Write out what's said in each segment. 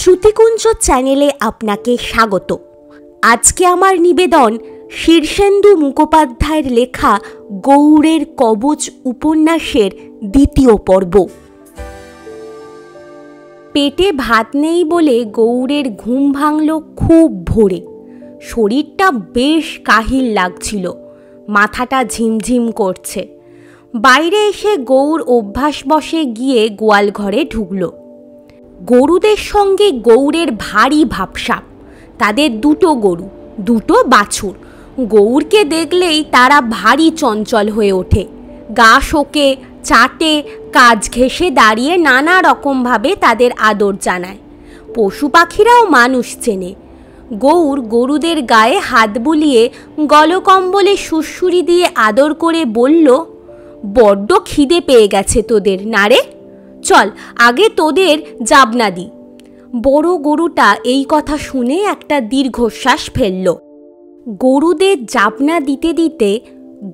শ্রুতিকুঞ্জ চ্যানেলে আপনাকে স্বাগত। আজকে আমার নিবেদন শীর্ষেন্দু মুখোপাধ্যায়ের লেখা গৌড়ের কবচ উপন্যাসের দ্বিতীয় পর্ব। পেটে ভাত নেই বলে গৌড়ের ঘুম ভাঙল খুব ভোরে। শরীরটা বেশ কাহিল লাগছিল, মাথাটা ঝিমঝিম করছে। বাইরে এসে গৌড় অভ্যাসবশে গিয়ে গোয়াল ঘরে ঢুকল। গরুদের সঙ্গে গৌড়ের ভারী ভাবসাব। তাদের দুটো গরু, দুটো বাছুর। গৌড়কে দেখলেই তারা ভারী চঞ্চল হয়ে ওঠে, গা শোকে, চাটে, কাজ ঘেঁষে দাঁড়িয়ে নানা রকমভাবে তাদের আদর জানায়। পশু পাখিরাও মানুষ চেনে। গৌড় গরুদের গায়ে হাত বুলিয়ে গলকম্বলে সুড়সুড়ি দিয়ে আদর করে বলল, বড্ড খিদে পেয়ে গেছে তোদের না রে? চল আগে তোদের জাবনা দি। বড় গরুটা এই কথা শুনে একটা দীর্ঘশ্বাস ফেলল। গরুদের জাবনা দিতে দিতে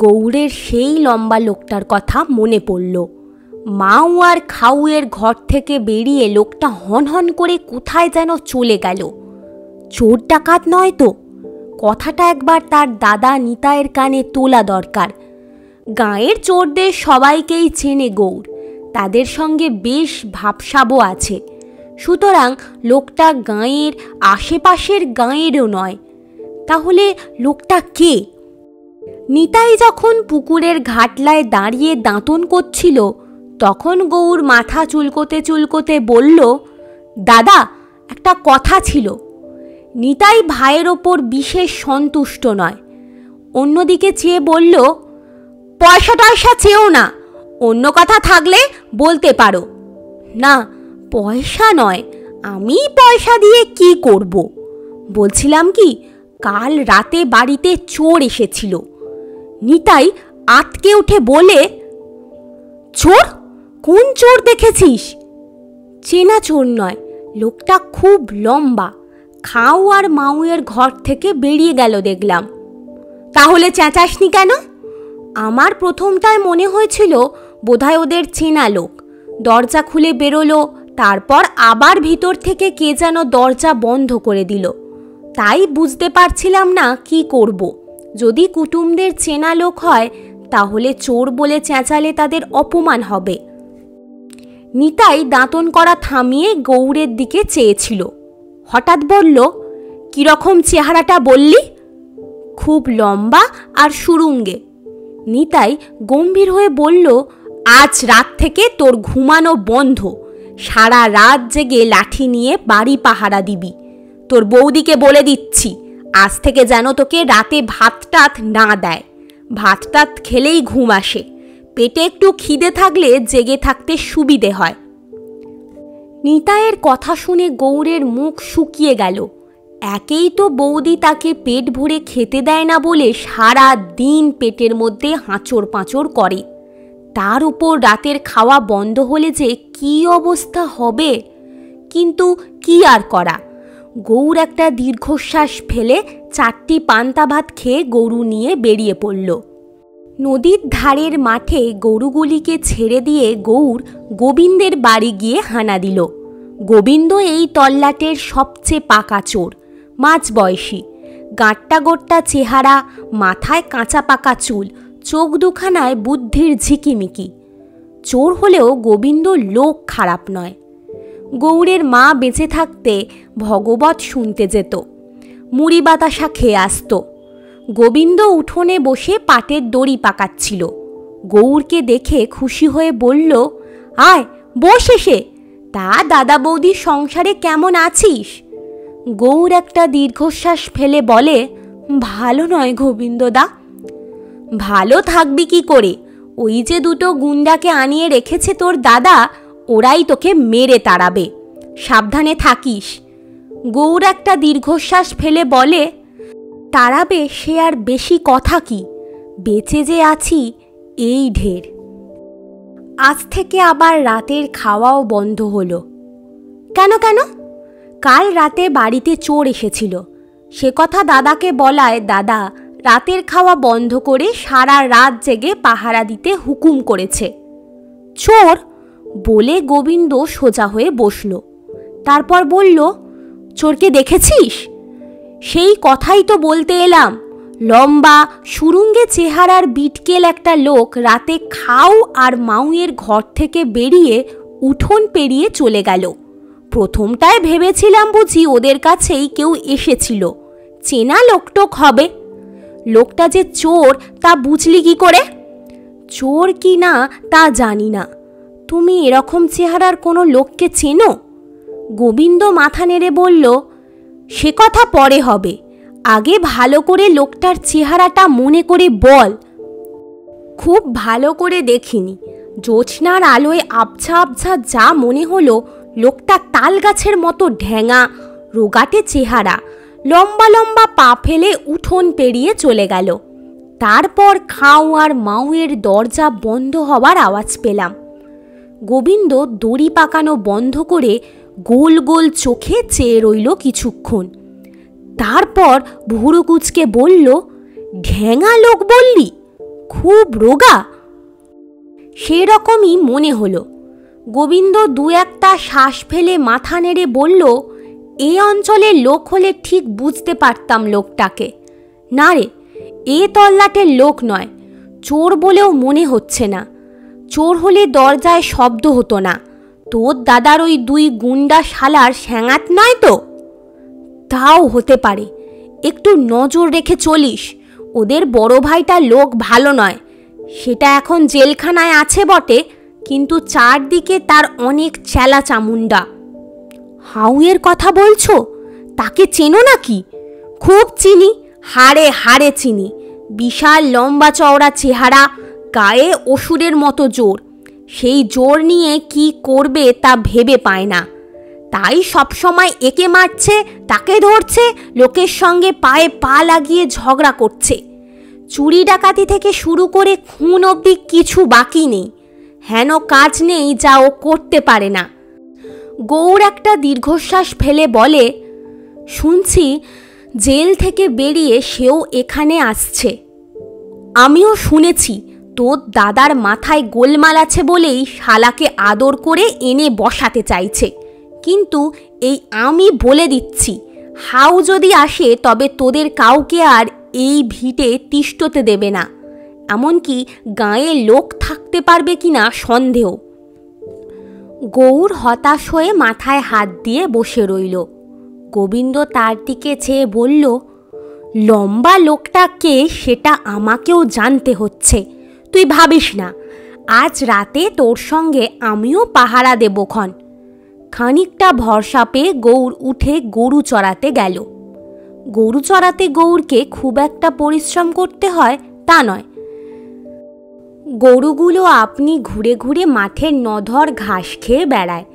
গৌড়ের সেই লম্বা লোকটার কথা মনে পড়ল। মাও আর খাউয়ের ঘর থেকে বেরিয়ে লোকটা হনহন করে কোথায় যেন চলে গেল। চোর ডাকাত নয় তো? কথাটা একবার তার দাদা নিতাইয়ের কানে তোলা দরকার। গাঁয়ের চোরদের সবাইকেই চেনে গৌড়, তাদের সঙ্গে বেশ ভাবসাবও আছে। সুতরাং লোকটা গাঁয়ের আশেপাশের গাঁয়েরও নয়। তাহলে লোকটা কে? নিতাই যখন পুকুরের ঘাটলায় দাঁড়িয়ে দাঁতন করছিল, তখন গৌড় মাথা চুলকোতে চুলকোতে বলল, দাদা, একটা কথা ছিল। নিতাই ভাইয়ের ওপর বিশেষ সন্তুষ্ট নয়। অন্যদিকে চেয়ে বলল, পয়সা টয়সা চেয়েও না, অন্য কথা থাকলে বলতে পারো। না, পয়সা নয়, আমি পয়সা দিয়ে কি করব? বলছিলাম কি, কাল রাতে বাড়িতে চোর এসেছিল। নিতাই আতকে উঠে বলে, চোর? কোন চোর দেখেছিস? চেনা চোর নয়, লোকটা খুব লম্বা। খাও আর মাউয়ের ঘর থেকে বেরিয়ে গেল দেখলাম। তাহলে চেঁচাসনি কেন? আমার প্রথমটায় মনে হয়েছিল বোধহয় ওদের চেনা লোক। দরজা খুলে বেরোলো, তারপর আবার ভিতর থেকে কে যেন দরজা বন্ধ করে দিল। তাই বুঝতে পারছিলাম না কি করব। যদি কুটুমদের চেনা লোক হয়, তাহলে চোর বলে চেঁচালে তাদের অপমান হবে। নিতাই দাঁতন করা থামিয়ে গৌড়ের দিকে চেয়েছিল। হঠাৎ বলল, কিরকম চেহারাটা বললি? খুব লম্বা আর সুরুঙ্গে। নিতাই গম্ভীর হয়ে বলল, আজ রাত থেকে তোর ঘুমানো বন্ধ। সারা রাত জেগে লাঠি নিয়ে বাড়ি পাহারা দিবি। তোর বৌদিকে বলে দিচ্ছি, আজ থেকে যেন তোকে রাতে ভাত টাত না দেয়। ভাত টাত খেলেই ঘুম আসে। পেটে একটু খিদে থাকলে জেগে থাকতে সুবিধে হয়। নিতাইয়ের কথা শুনে গৌড়ের মুখ শুকিয়ে গেল। একেই তো বৌদি তাকে পেট ভরে খেতে দেয় না বলে সারা দিন পেটের মধ্যে হাঁচড় পাঁচড় করে। তার উপর রাতের খাওয়া বন্ধ হলে যে কি অবস্থা হবে। কিন্তু কি আর করা। গৌড় একটা দীর্ঘশ্বাস ফেলে 4টি পান্তা ভাত খেয়ে গরু নিয়ে বেরিয়ে পড়ল। নদীর ধারের মাঠে গরুগুলিকে ছেড়ে দিয়ে গৌড় গোবিন্দের বাড়ি গিয়ে হানা দিল। গোবিন্দ এই তল্লাটের সবচেয়ে পাকা চোর, মাঝ বয়সী, গাঁট্টা গোট্টা চেহারা, মাথায় কাঁচা পাকা চুল, চোখ দুখানায় বুদ্ধির ঝিকিমিকি। চোর হলেও গোবিন্দ লোক খারাপ নয়। গৌড়ের মা বেঁচে থাকতে ভগবত শুনতে যেত, মুড়ি বাতাসা খেয়ে আসত। গোবিন্দ উঠোনে বসে পাটের দড়ি পাকাচ্ছিল। গৌড়কে দেখে খুশি হয়ে বলল, আয় বস এসে। তা দাদা বৌদির সংসারে কেমন আছিস? গৌড় একটা দীর্ঘশ্বাস ফেলে বলে, ভালো নয় গোবিন্দদা। ভালো থাকবি কি করে? ওই যে দুটো গুন্ডাকে আনিয়ে রেখেছে তোর দাদা, ওরাই তোকে মেরে তাড়াবে। সাবধানে থাকিস। গৌড় একটা দীর্ঘশ্বাস ফেলে বলে, তাড়াবে সে আর বেশি কথা কি, বেঁচে যে আছি এই ঢের। আজ থেকে আবার রাতের খাওয়াও বন্ধ হলো। কেন কেন? কাল রাতে বাড়িতে চোর এসেছিল। সে কথা দাদাকে বলায় দাদা রাতের খাওয়া বন্ধ করে সারা রাত জেগে পাহারা দিতে হুকুম করেছে। চোর? বলে গোবিন্দ সোজা হয়ে বসল। তারপর বলল, চোরকে দেখেছিস? সেই কথাই তো বলতে এলাম। লম্বা সুরুঙ্গে চেহারার বিটকেল একটা লোক রাতে খাও আর মাউয়ের ঘর থেকে বেরিয়ে উঠোন পেরিয়ে চলে গেল। প্রথমটায় ভেবেছিলাম বুঝি ওদের কাছেই কেউ এসেছিল, চেনা লোকটোক হবে। লোকটা যে চোর তা বুঝলি কি করে? চোর কি না তা জানি না। তুমি এরকম চেহারার কোনো লোককে চেনো? গোবিন্দ মাথা নেড়ে বলল, সে কথা পরে হবে, আগে ভালো করে লোকটার চেহারাটা মনে করে বল। খুব ভালো করে দেখিনি, জ্যোৎস্নার আলোয় আবছা আবছা যা মনে হলো লোকটা তাল গাছের মতো ঢ্যাঙা, রোগাটে চেহারা, লম্বা লম্বা পা ফেলে উঠোন পেরিয়ে চলে গেল। তারপর খাও আর মাউয়ের দরজা বন্ধ হওয়ার আওয়াজ পেলাম। গোবিন্দ দড়ি পাকানো বন্ধ করে গোল গোল চোখে চেয়ে রইল কিছুক্ষণ। তারপর ভুরু কুঁচকে বলল, ঢ্যাঙা লোক বললি? খুব রোগা? সেরকমই মনে হলো। গোবিন্দ দু একটা শ্বাস ফেলে মাথা নেড়ে বলল, এ অঞ্চলের লোক হলে ঠিক বুঝতে পারতাম লোকটাকে। না রে, এ তল্লাটের লোক নয়, চোর বলেও মনে হচ্ছে না। চোর হলে দরজায় শব্দ হতো না। তোর দাদার ওই দুই গুন্ডা শালার স্যাঙাত নয় তো? তাও হতে পারে, একটু নজর রেখে চলিস। ওদের বড় ভাইটা লোক ভালো নয়, সেটা এখন জেলখানায় আছে বটে, কিন্তু চারদিকে তার অনেক চেলা চামুন্ডা। হাউয়ের কথা বলছো? তাকে চেনো নাকি? খুব চিনি, হাড়ে হাড়ে চিনি। বিশাল লম্বা চওড়া চেহারা, গায়ে অসুরের মতো জোর। সেই জোর নিয়ে কি করবে তা ভেবে পায় না, তাই সবসময় একে মারছে, তাকে ধরছে, লোকের সঙ্গে পায়ে পা লাগিয়ে ঝগড়া করছে। চুরি ডাকাতি থেকে শুরু করে খুন অবধি কিছু বাকি নেই। হেন কাজ নেই যা ও করতে পারে না। গৌর একটা দীর্ঘশ্বাস ফেলে বলে, শুনছি জেল থেকে বেরিয়ে সেও এখানে আসছে। আমিও শুনেছি তোর দাদার মাথায় গোলমাল আছে বলেই শালাকে আদর করে এনে বসাতে চাইছে। কিন্তু এই আমি বলে দিচ্ছি, হাউ যদি আসে তবে তোদের কাউকে আর এই ভিটে তিষ্ঠতে দেবে না। এমনকি গাঁয়ে লোক থাকতে পারবে কিনা সন্দেহ। গৌর হতাশ হয়ে মাথায় হাত দিয়ে বসে রইল। গোবিন্দ তার দিকে চেয়ে বলল, লম্বা লোকটা কে সেটা আমাকেও জানতে হচ্ছে। তুই ভাবিস না, আজ রাতে তোর সঙ্গে আমিও পাহারা দেবক্ষণ। খানিকটা ভরসা পেয়ে গৌর উঠে গরু চড়াতে গেল। গরু চড়াতে গৌরকে খুব একটা পরিশ্রম করতে হয় তা নয়। গরুগুলো আপনি ঘুরে ঘুরে মাঠের নধর ঘাস খেয়ে বেড়ায়।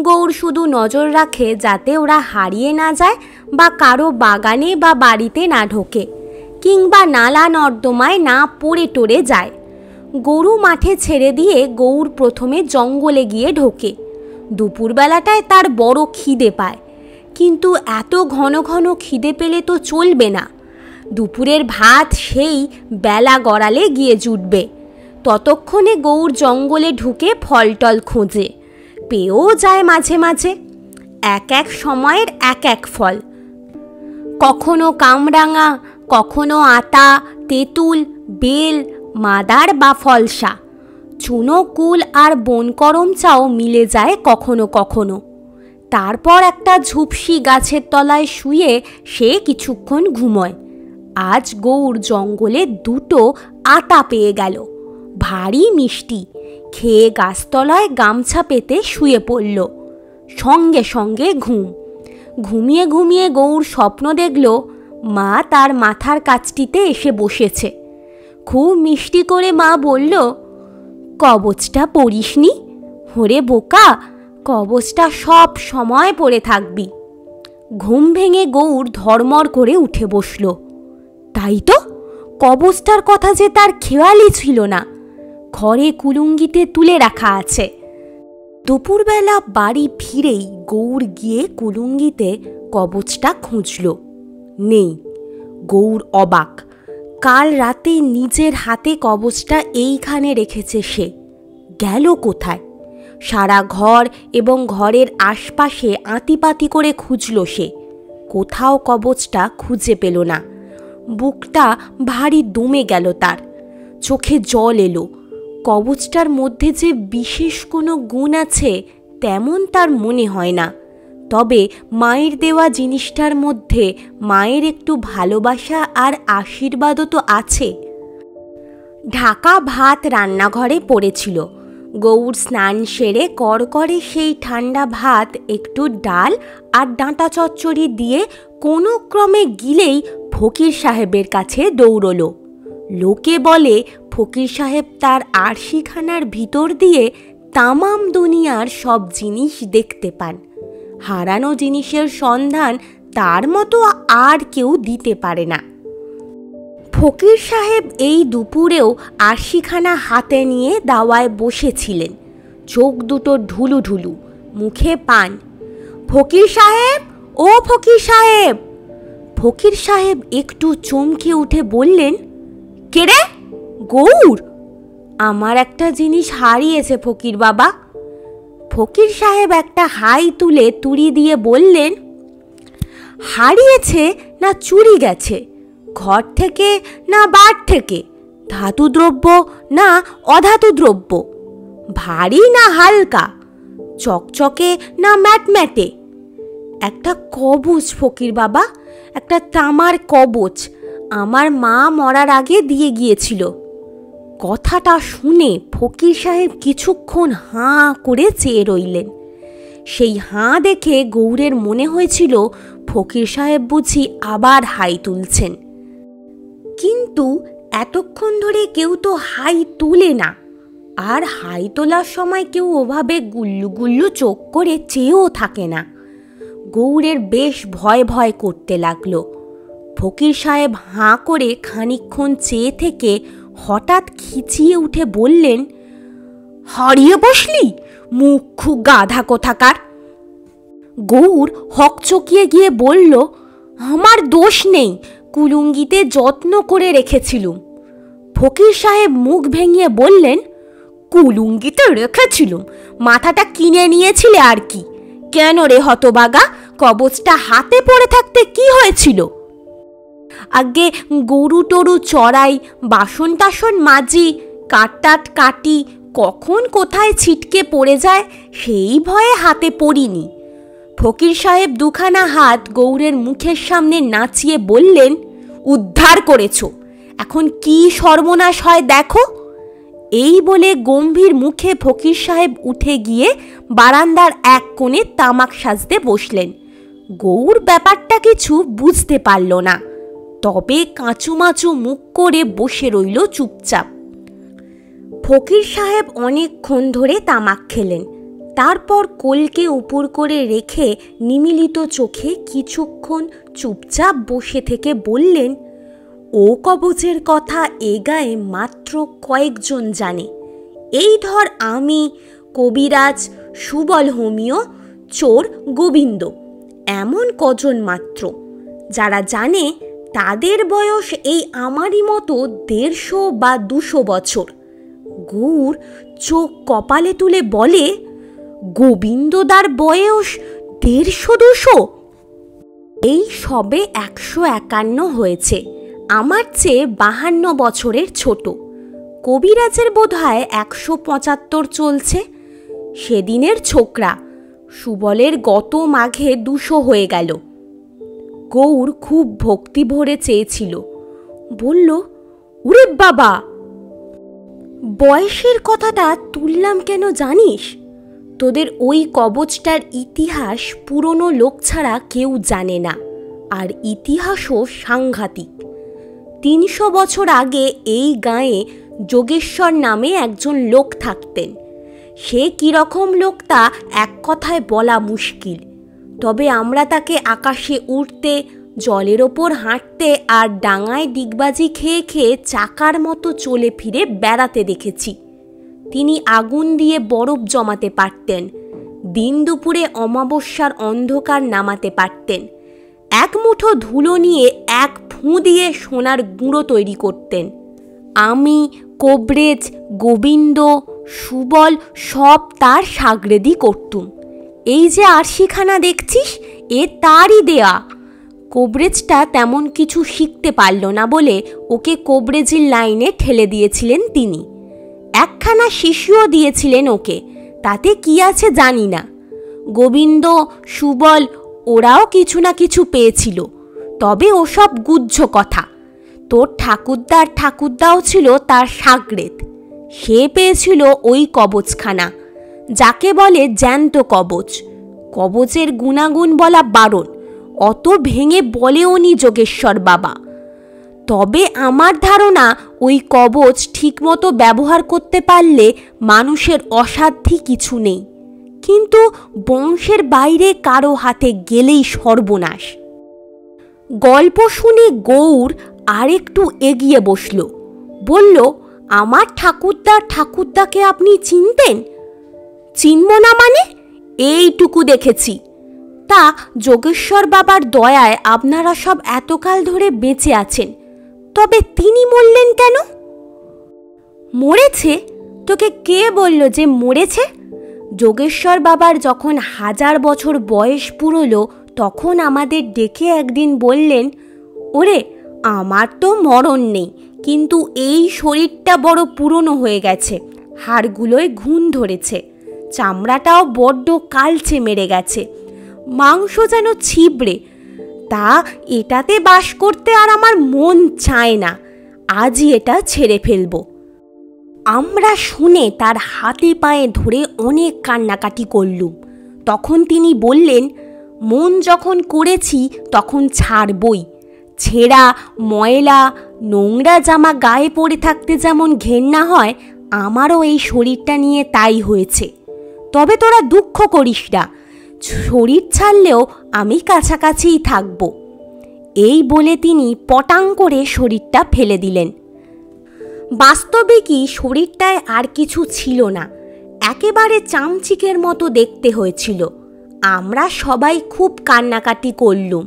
গৌর শুধু নজর রাখে যাতে ওরা হারিয়ে না যায় বা কারো বাগানে বা বাড়িতে না ঢোকে, কিংবা নালা নর্দমায় না পড়ে টরে যায়। গরু মাঠে ছেড়ে দিয়ে গৌর প্রথমে জঙ্গলে গিয়ে ঢোকে। দুপুরবেলাটায় তার বড় খিদে পায়, কিন্তু এত ঘন ঘন খিদে পেলে তো চলবে না। দুপুরের ভাত সেই বেলা গড়ালে গিয়ে জুটবে। ততক্ষণে গৌর জঙ্গলে ঢুকে ফলটল খোঁজে, পেয়েও যায় মাঝে মাঝে। এক এক সময়ের এক এক ফল, কখনো কামরাঙা, কখনো আতা, তেঁতুল, বেল, মাদার বা ফলসা। চুনো কুল আর বনকরম চাও মিলে যায় কখনো কখনো। তারপর একটা ঝুপসি গাছের তলায় শুয়ে সে কিছুক্ষণ ঘুমোয়। আজ গৌর জঙ্গলে দুটো আতা পেয়ে গেল, ভারী মিষ্টি। খেয়ে গাছতলায় গামছা পেতে শুয়ে পড়ল। সঙ্গে সঙ্গে ঘুম। ঘুমিয়ে ঘুমিয়ে গৌর স্বপ্ন দেখল মা তার মাথার কাছটিতে এসে বসেছে। খুব মিষ্টি করে মা বলল, কবচটা পড়িসনি? ওরে বোকা, কবচটা সব সময় পড়ে থাকবি। ঘুম ভেঙে গৌর ধর্মর করে উঠে বসল। তাই তো, কবচটার কথা যে তার খেয়ালই ছিল না। ঘরে কুলুঙ্গিতে তুলে রাখা আছে। দুপুরবেলা বাড়ি ফিরেই গৌর গিয়ে কুলুঙ্গিতে কবচটা খুঁজল। নেই। গৌর অবাক। কাল রাতে নিজের হাতে কবচটা এইখানে রেখেছে সে। গেল কোথায়? সারা ঘর এবং ঘরের আশপাশে আঁতিপাতি করে খুঁজল সে, কোথাও কবচটা খুঁজে পেল না। বুকটা ভারী দমে গেল তার, চোখে জল এলো। কবচটার মধ্যে যে বিশেষ কোনো গুণ আছে তেমন তার মনে হয় না, তবে মায়ের দেওয়া জিনিসটার মধ্যে মায়ের একটু ভালোবাসা আর আশীর্বাদও তো আছে। ঢাকা ভাত রান্নাঘরে পড়েছিল। গৌর স্নান সেরে কড়কড়ে সেই ঠান্ডা ভাত একটু ডাল আর ডাঁটা চচ্চড়ি দিয়ে কোনো ক্রমে গিলেই ফকির সাহেবের কাছে দৌড়ল। লোকে বলে ফকির সাহেব তার আরশিখানার ভিতর দিয়ে তামাম দুনিয়ার সব জিনিস দেখতে পান। হারানো জিনিসের সন্ধান তার মতো আর কেউ দিতে পারে না। ফকির সাহেব এই দুপুরেও আরশিখানা হাতে নিয়ে দাওয়ায় বসেছিলেন, চোখ দুটো ঢুলু ঢুলু, মুখে পান। ফকির সাহেব, ও ফকির সাহেব! ফকির সাহেব একটু চমকে উঠে বললেন, কে রে? গৌর, আমার একটা জিনিস হারিয়েছে ফকির বাবা। ফকির সাহেব একটা হাই তুলে তুড়ি দিয়ে বললেন, হারিয়েছে না চুরি গেছে? ঘর থেকে না বার থেকে? ধাতু দ্রব্য না অধাতু দ্রব্য? ভারী না হালকা? চকচকে না ম্যাটম্যাটে? একটা কবচ ফকির বাবা, একটা তামার কবচ আমার মা মরার আগে দিয়ে গিয়েছিল। কথাটা শুনে ফকির সাহেব কিছুক্ষণ হাঁ করে চেয়ে রইলেন। সেই হাঁ দেখে গৌরের মনে হয়েছিল ফকির সাহেব বুঝি আবার হাই তুলছেন। কিন্তু এতক্ষণ ধরে কেউ তো হাই তুলে না, আর হাই তোলার সময় কেউ ওভাবে গুল্লু গুল্লু চোখ করে চেয়েও থাকে না। গৌরের বেশ ভয় ভয় করতে লাগলো। ফকির সাহেব হাঁ করে খানিকক্ষণ চেয়ে থেকে হঠাৎ খিচিয়ে উঠে বললেন, হারিয়ে বসলি মুখ্য গাধা কোথাকার! গৌর হকচকিয়ে গিয়ে বলল, আমার দোষ নেই, কুলুঙ্গিতে যত্ন করে রেখেছিলুম। ফকির সাহেব মুখ ভেঙিয়ে বললেন, কুলুঙ্গিতে রেখেছিলুম? মাথাটা কিনে নিয়েছিলে আর কি? কেন রে হতবাগা, কবচটা হাতে পড়ে থাকতে কি হয়েছিল? আগে গরু টরু চড়াই, বাসন টাসন মাজি, কাটটাট কাটি, কখন কোথায় ছিটকে পড়ে যায় সেই ভয়ে হাতে পড়িনি। ফকির সাহেব দুখানা হাত গৌরের মুখের সামনে নাচিয়ে বললেন, উদ্ধার করেছ, এখন কি সর্বনাশ হয় দেখো। এই বলে গম্ভীর মুখে ফকির সাহেব উঠে গিয়ে বারান্দার এক কোণে তামাক সাজতে বসলেন। গৌর ব্যাপারটা কিছু বুঝতে পারল না, তবে কাঁচুমাচু মুখ করে বসে রইল চুপচাপ। ফকির সাহেব অনেকক্ষণ ধরে তামাক খেলেন, তারপর কোলকে উপর করে রেখে নিমিলিত চোখে কিছুক্ষণ চুপচাপ বসে থেকে বললেন, ও কবচের কথা এ গায়ে মাত্র কয়েকজন জানে। এই ধর আমি, কবিরাজ, সুবল হোমিও, চোর গোবিন্দ, এমন কজন মাত্র। যারা জানে তাদের বয়স এই আমারই মতো 150 বা 200 বছর। গৌর চোখ কপালে তুলে বলে, গোবিন্দদার বয়স 150-200? এই সবে 151 হয়েছে, আমার চেয়ে 52 বছরের ছোট। কবিরাজের বোধহয় 175 চলছে। সেদিনের ছোকরা সুবলের গত মাঘে 200 হয়ে গেল। গৌর খুব ভক্তি ভরে চেয়েছিল, বলল, ওরে বাবা! বয়সের কথাটা তুললাম কেন জানিস? তোদের ওই কবচটার ইতিহাস পুরনো লোক ছাড়া কেউ জানে না, আর ইতিহাসও সাংঘাতিক। 300 বছর আগে এই গাঁয়ে যোগেশ্বর নামে একজন লোক থাকতেন। সে কীরকম লোক তা এক কথায় বলা মুশকিল, তবে আমরা তাকে আকাশে উড়তে, জলের ওপর হাঁটতে আর ডাঙায় ডিগবাজি খেয়ে খেয়ে চাকার মতো চলে ফিরে বেড়াতে দেখেছি। তিনি আগুন দিয়ে বরফ জমাতে পারতেন, দিন দুপুরে অমাবস্যার অন্ধকার নামাতে পারতেন, এক মুঠো ধুলো নিয়ে এক ফুঁ দিয়ে সোনার গুঁড়ো তৈরি করতেন। আমি, কবরেজ, গোবিন্দ, সুবল সব তার সাগরেদি করতুম। এই যে আরশিখানা দেখছিস, এ তারই দেয়া। কোবরেজটা তেমন কিছু শিখতে পারল না বলে ওকে কোবরেজের লাইনে ঠেলে দিয়েছিলেন তিনি। একখানা শিশুও দিয়েছিলেন ওকে, তাতে কি আছে জানি না। গোবিন্দ, সুবল ওরাও কিছু না কিছু পেয়েছিল, তবে ওসব গুহ্য কথা। তোর ঠাকুরদাও ছিল তার সাগরেদ, সে পেয়েছিল ওই কবচখানা, যাকে বলে জ্যান্ত কবচ। কবচের গুণাগুণ বলা বারণ, অত ভেঙে বলেও নি যোগেশ্বর বাবা। তবে আমার ধারণা ওই কবচ ঠিকমতো ব্যবহার করতে পারলে মানুষের অসাধ্যি কিছু নেই, কিন্তু বংশের বাইরে কারো হাতে গেলেই সর্বনাশ। গল্প শুনে গৌর আরেকটু এগিয়ে বসল, বলল, আমার ঠাকুরদাকে আপনি চিনতেন? চিনব না মানে? এইটুকু দেখেছি। তা যোগেশ্বর বাবার দয়ায় আপনারা সব এতকাল ধরে বেঁচে আছেন, তবে তিনি মরলেন কেন? মরেছে? তোকে কে বলল যে মরেছে? যোগেশ্বর বাবার যখন 1000 বছর বয়স পুরলো, তখন আমাদের ডেকে একদিন বললেন, ওরে আমার তো মরণ নেই, কিন্তু এই শরীরটা বড় পুরনো হয়ে গেছে, হাড়গুলোয় ঘুণ ধরেছে, চামড়াটাও বড্ড কালচে মেরে গেছে, মাংস যেন ছিবড়ে। তা এটাতে বাস করতে আর আমার মন চায় না, আজই এটা ছেড়ে ফেলব। আমরা শুনে তার হাতে পায়ে ধরে অনেক কান্নাকাটি করলুম। তখন তিনি বললেন, মন যখন করেছি তখন ছাড়বই। ছেঁড়া ময়লা নোংরা জামা গায়ে পরে থাকতে যেমন ঘেন্না হয়, আমারও এই শরীরটা নিয়ে তাই হয়েছে। তবে তোরা দুঃখ করিস না, শরীর ছাড়লেও আমি কাছাকাছিই থাকব। এই বলে তিনি পটাং করে শরীরটা ফেলে দিলেন। বাস্তবিকই শরীরটায় আর কিছু ছিল না, একেবারে চামচিকের মতো দেখতে হয়েছিল। আমরা সবাই খুব কান্নাকাটি করলুম,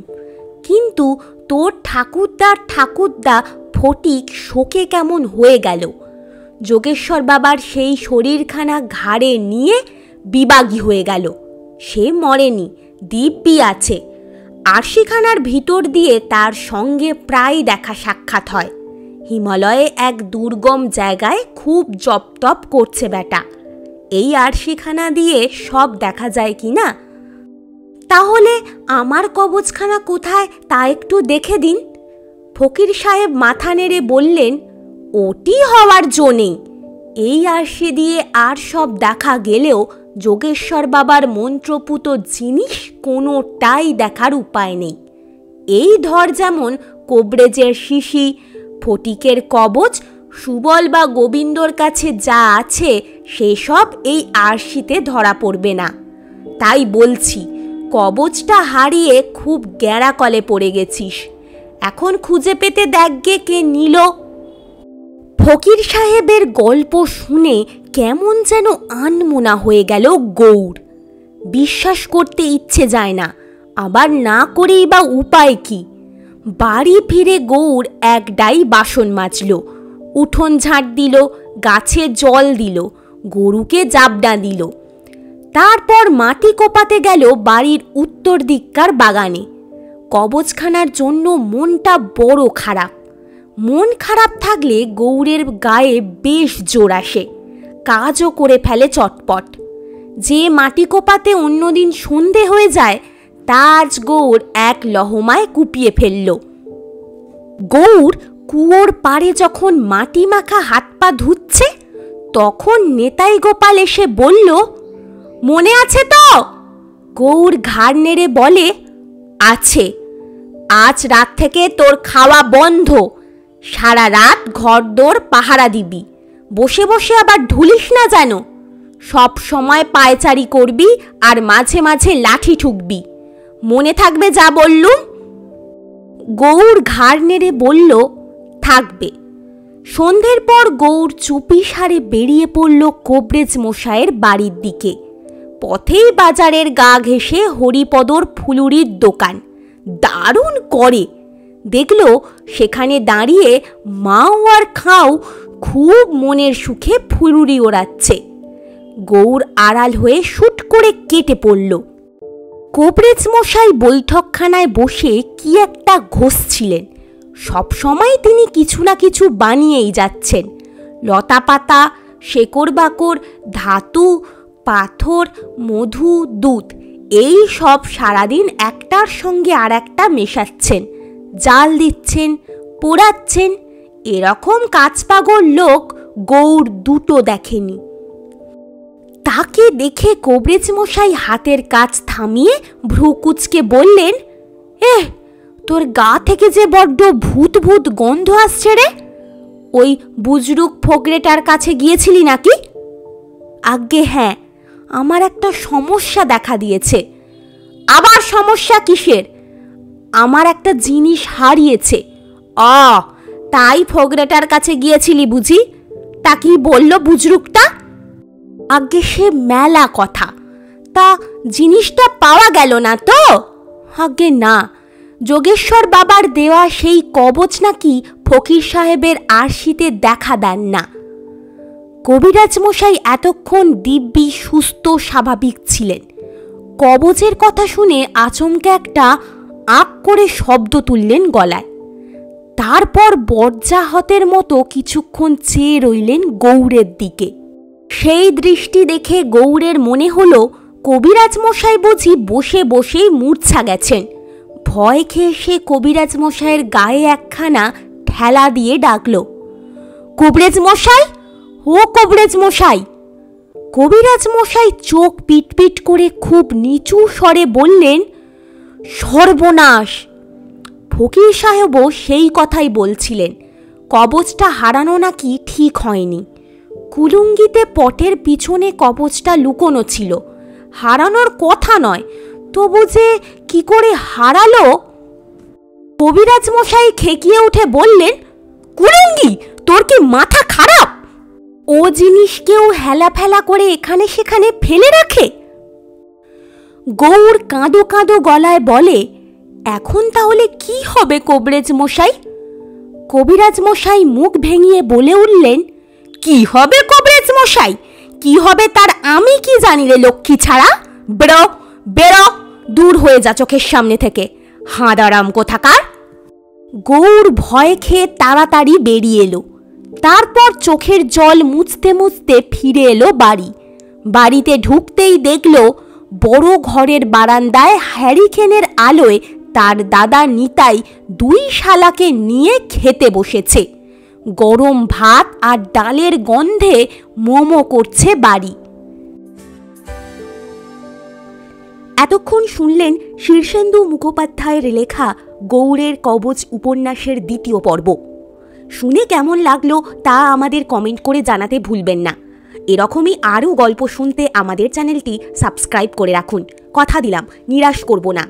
কিন্তু তোর ঠাকুরদা ফটিক শোকে কেমন হয়ে গেল। যোগেশ্বর বাবার সেই শরীরখানা ঘাড়ে নিয়ে বিবাগী হয়ে গেল। সে মরেনি, দিব্যি আছে। আরশিখানার ভিতর দিয়ে তার সঙ্গে প্রায় দেখা সাক্ষাৎ হয়। হিমালয়ে এক দুর্গম জায়গায় খুব জপ তপ করছে বেটা। এই আরশিখানা দিয়ে সব দেখা যায় কি না? তাহলে আমার কবচখানা কোথায় তা একটু দেখে দিন। ফকির সাহেব মাথা নেড়ে বললেন, ওটি হওয়ার জো নেই। এই আরশি দিয়ে আর সব দেখা গেলেও যোগেশ্বর বাবার মন্ত্রপুত জিনিস কোনোটাই দেখার উপায় নেই। এই ধর যেমন কোবরেজের শিশি, ফটিকের কবচ, সুবল বা গোবিন্দর কাছে যা আছে সেসব এই আরশিতে ধরা পড়বে না। তাই বলছি, কবচটা হারিয়ে খুব গ্যাঁড়াকলে পড়ে গেছিস। এখন খুঁজে পেতে দেখগে কে নিল। ফকির সাহেবের গল্প শুনে কেমন যেন আনমনা হয়ে গেল গৌর। বিশ্বাস করতে ইচ্ছে যায় না, আবার না করেই বা উপায় কি? বাড়ি ফিরে গৌর এক ডাই বাসন মাজল, উঠোন ঝাঁট দিল, গাছে জল দিল, গরুকে জাবডা দিল। তারপর মাটি কোপাতে গেল বাড়ির উত্তর দিককার বাগানে। কবচখানার জন্য মনটা বড় খারাপ। মন খারাপ থাকলে গৌরের গায়ে বেশ জোর আসে, কাজও করে ফেলে চটপট। যে মাটি কোপাতে অন্যদিন সন্ধে হয়ে যায়, তা আজ গৌর এক লহমায় কুপিয়ে ফেলল। গৌর কুয়োর পাড়ে যখন মাটি মাখা হাত পা ধুচ্ছে, তখন নেতাই গোপাল এসে বলল, মনে আছে তো? গৌর ঘাড় নেড়ে বলে, আছে। আজ রাত থেকে তোর খাওয়া বন্ধ, সারা রাত ঘরদোর পাহারা দিবি, বসে বসে আবার ঢুলিস না যেন। সব সময় পায়চারি করবি আর মাঝে মাঝে লাঠি ঠুকবি, মনে থাকবে যা বললুম? গৌর ঘাড় নেড়ে বলল, থাকবে। সন্ধ্যের পর গৌর চুপি সারে বেরিয়ে পড়ল কোবরেজ মশায়ের বাড়ির দিকে। পথেই বাজারের গা ঘেঁষে হরিপদর ফুলুরির দোকান। দারুণ করে, দেখল সেখানে দাঁড়িয়ে মাও আর খাও খুব মনের সুখে ফুরুরি ওড়াচ্ছে। গৌর আড়াল হয়ে শুট করে কেটে পড়ল। কোবরেজ মশাই বৈঠকখানায় বসে কি একটা ঘষছিলেন। সবসময় তিনি কিছু না কিছু বানিয়েই যাচ্ছেন। লতাপাতা, শেকড় বাকড়, ধাতু, পাথর, মধু, দুধ, এই সব সারাদিন একটার সঙ্গে আর একটা মেশাচ্ছেন, জাল দিচ্ছেন, পোড়াচ্ছেন। এরকম কাজপাগল লোক গৌর দুটো দেখেনি। তাকে দেখে কোবরেজ মশাই হাতের কাজ থামিয়ে ভ্রু কুঁচকে বললেন, তোর গা থেকে যে বড্ড ভূত ভূত গন্ধ আসছে রে। ওই বুজরুক ফোকরেটার কাছে গিয়েছিলি নাকি? আজ্ঞে হ্যাঁ, আমার একটা সমস্যা দেখা দিয়েছে। আবার সমস্যা কিসের? আমার একটা জিনিস হারিয়েছে। তাই ফোকরেটার কাছে গিয়েছিলি বুঝি? তা কি বলল বুজরুকটা? আজ্ঞে সে মেলা কথা, তা জিনিসটা পাওয়া গেল না তো? আজ্ঞে না, যোগেশ্বর বাবার দেওয়া সেই কবচ নাকি ফকির সাহেবের আরশিতে দেখা দেন না। কবিরাজ মশাই এতক্ষণ দিব্যি সুস্থ স্বাভাবিক ছিলেন। কবচের কথা শুনে আচমকে একটা আঁক করে শব্দ তুললেন গলায়। তারপর বজ্রাহতের মতো কিছুক্ষণ চেয়ে রইলেন গৌরের দিকে। সেই দৃষ্টি দেখে গৌরের মনে হলো কবিরাজ মশাই বুঝি বসে বসেই মূর্ছা গেছেন। ভয় খেয়ে সে কবিরাজ মশাইয়ের গায়ে একখানা ঠেলা দিয়ে ডাকল, কবিরাজ মশাই, ও কবিরাজ মশাই। কবিরাজ মশাই চোখ পিটপিট করে খুব নিচু স্বরে বললেন, সর্বনাশ। ফকির সাহেবও সেই কথাই বলছিলেন। কবচটা হারানো নাকি ঠিক হয়নি। কুলুঙ্গিতে পটের পিছনে কবচটা লুকোনো ছিল। হারানোর কথা নয়, তবু যে কি করে হারালো? কবিরাজ মশাই খেকিয়ে উঠে বললেন, কুলুঙ্গি, তোর কি মাথা খারাপ? ও জিনিস কেউ হেলা ফেলা করে এখানে সেখানে ফেলে রাখে? গৌর কাঁদো কাঁদো গলায় বলে, এখন তাহলে কি হবে কবিরাজ মশাই? কবিরাজ মশাই মুখ ভেঙিয়ে বলে উঠলেন, কি হবে কবিরাজ মশাই? কি হবে তার আমি কি জানি রে লক্ষ্মী ছাড়া। বেরো বেরো, দূর হয়ে যা চোখের সামনে থেকে, হাঁদারাম কোথাকার। গৌর ভয় খেয়ে তাড়াতাড়ি বেরিয়ে এলো। তারপর চোখের জল মুছতে মুছতে ফিরে এলো বাড়ি। বাড়িতে ঢুকতেই দেখল বড় ঘরের বারান্দায় হ্যারিকেনের আলোয় তার দাদা নিতাই দুই শালাকে নিয়ে খেতে বসেছে। গরম ভাত আর ডালের গন্ধে মোমো করছে বাড়ি। এতক্ষণ শুনলেন শীর্ষেন্দু মুখোপাধ্যায়ের লেখা গৌড়ের কবচ উপন্যাসের দ্বিতীয় পর্ব। শুনে কেমন লাগলো তা আমাদের কমেন্ট করে জানাতে ভুলবেন না। এরকমই আরও গল্প শুনতে আমাদের চ্যানেলটি সাবস্ক্রাইব করে রাখুন। কথা দিলাম, নিরাশ করব না।